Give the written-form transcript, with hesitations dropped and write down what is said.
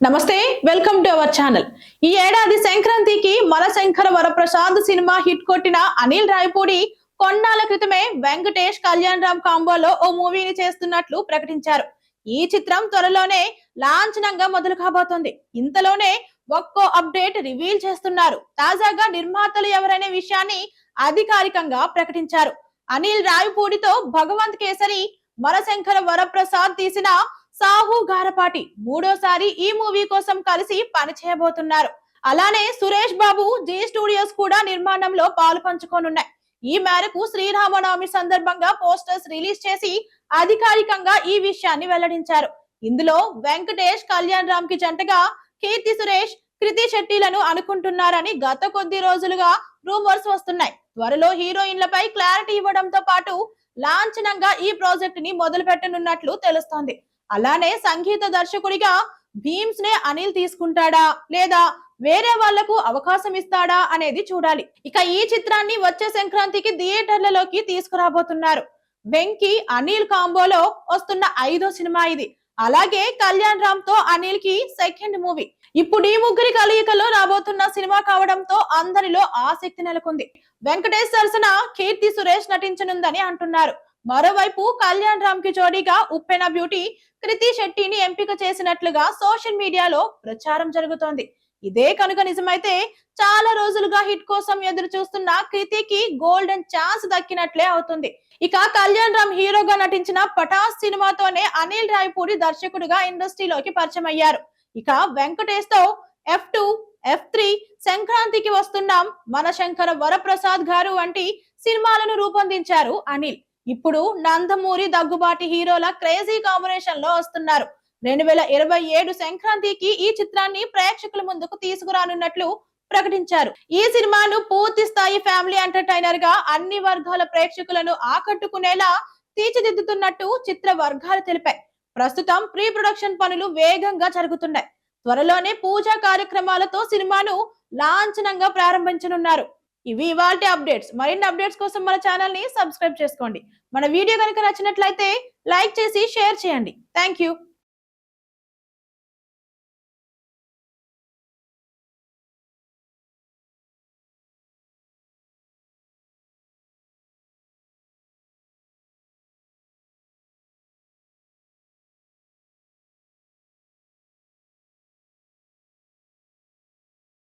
నమస్తే, welcome to our channel. ఈ ఏడాది సంక్రాంతికి మనశంకర వరప్రసాద్ సినిమా హిట్ కొట్టిన అనిల్ రావిపూడి కొన్నాళ్ల క్రితమే వెంకటేష్ కళ్యాణ్ రామ్ కాంబోలో ఓ మూవీని చేస్తున్నట్లు ప్రకటించారు. ఈ చిత్రం త్వరలోనే లాంఛనంగా మొదలు కాబోతోంది. ఇంతలోనే ఒక్కో అప్డేట్ రివీల్ చేస్తున్నారు. తాజాగా నిర్మాతలు ఎవరనే విషయాన్ని అధికారికంగా ప్రకటించారు. అనిల్ రావిపూడితో భగవంత్ కేసరి, మనశంకర వరప్రసాద్ తీసిన సాహు గారపాటి మూడోసారి ఈ మూవీ కోసం కలిసి పనిచేయబోతున్నారు. అలానే సురేష్ బాబు జీ స్టూడియోస్ కూడా నిర్మాణంలో పాలు పంచుకోనున్నాయి. ఈ మేరకు శ్రీరామనవమి సందర్భంగా పోస్టర్స్ రిలీజ్ చేసి అధికారికంగా ఈ విషయాన్ని వెల్లడించారు. ఇందులో వెంకటేష్ కళ్యాణ్ రామ్ కి జంటగా కీర్తి సురేష్, కృతి శెట్టిలను అనుకుంటున్నారని గత కొద్ది రోజులుగా రూమర్స్ వస్తున్నాయి. త్వరలో హీరోయిన్లపై క్లారిటీ ఇవ్వడంతో పాటు లాంఛనంగా ఈ ప్రాజెక్ట్ ని మొదలు పెట్టనున్నట్లు తెలుస్తోంది. అలానే సంగీత దర్శకుడిగా భీమ్స్ నే అనిల్ తీసుకుంటాడా లేదా వేరే వాళ్లకు అవకాశం ఇస్తాడా అనేది చూడాలి. ఇక ఈ చిత్రాన్ని వచ్చే సంక్రాంతికి థియేటర్లలోకి తీసుకురాబోతున్నారు. వెంకీ అనిల్ కాంబోలో వస్తున్న 5వ సినిమా ఇది. అలాగే కళ్యాణ్ రామ్ తో అనిల్ కి సెకండ్ మూవీ. ఇప్పుడు ఈ ముగ్గురి కలయికలో రాబోతున్న సినిమా కావడంతో అందరిలో ఆసక్తి నెలకొంది. వెంకటేష్ సరసన కీర్తి సురేష్ నటించనుందని అంటున్నారు. మరోవైపు కళ్యాణ్ రామ్ కి జోడీగా ఉప్పెన బ్యూటీ కృతి శెట్టిని ఎంపిక చేసినట్లుగా సోషల్ మీడియాలో ప్రచారం జరుగుతోంది. ఇదే కనుక నిజమైతే చాలా రోజులుగా హిట్ కోసం ఎదురు చూస్తున్న కృతికి గోల్డెన్ ఛాన్స్ దక్కినట్లే అవుతుంది. ఇక కళ్యాణ్ రామ్ హీరోగా నటించిన పటాస్ సినిమాతోనే అనిల్ రావిపూడి దర్శకుడుగా ఇండస్ట్రీలోకి పరిచయం అయ్యారు. ఇక వెంకటేష్ తో F2, F3, సంక్రాంతికి వస్తున్నాం, మనశంకర వరప్రసాద్ గారు వంటి సినిమాలను రూపొందించారు అనిల్. ఇప్పుడు నందమూరి, దగ్గుబాటి హీరోల క్రేజీ కాంబినేషన్ లో వస్తున్నారు. 2027 సంక్రాంతికి ఈ చిత్రాన్ని ప్రేక్షకుల ముందుకు తీసుకురానున్నట్లు ప్రకటించారు. ఈ సినిమాను పూర్తి స్థాయి ఫ్యామిలీ ఎంటర్టైనర్ గా అన్ని వర్గాల ప్రేక్షకులను ఆకట్టుకునేలా తీర్చిదిద్దుతున్నట్టు చిత్ర వర్గాలు తెలిపాయి. ప్రస్తుతం ప్రీ ప్రొడక్షన్ పనులు వేగంగా జరుగుతున్నాయి. త్వరలోనే పూజా కార్యక్రమాలతో సినిమాను లాంఛనంగా ప్రారంభించనున్నారు. ఇవి ఇవాల్టి అప్డేట్స్. మరిన్ని అప్డేట్స్ కోసం మన ఛానల్ ని సబ్స్క్రైబ్ చేసుకోండి. మన వీడియో కనుక నచ్చినట్లయితే లైక్ చేసి షేర్ చేయండి. Thank you.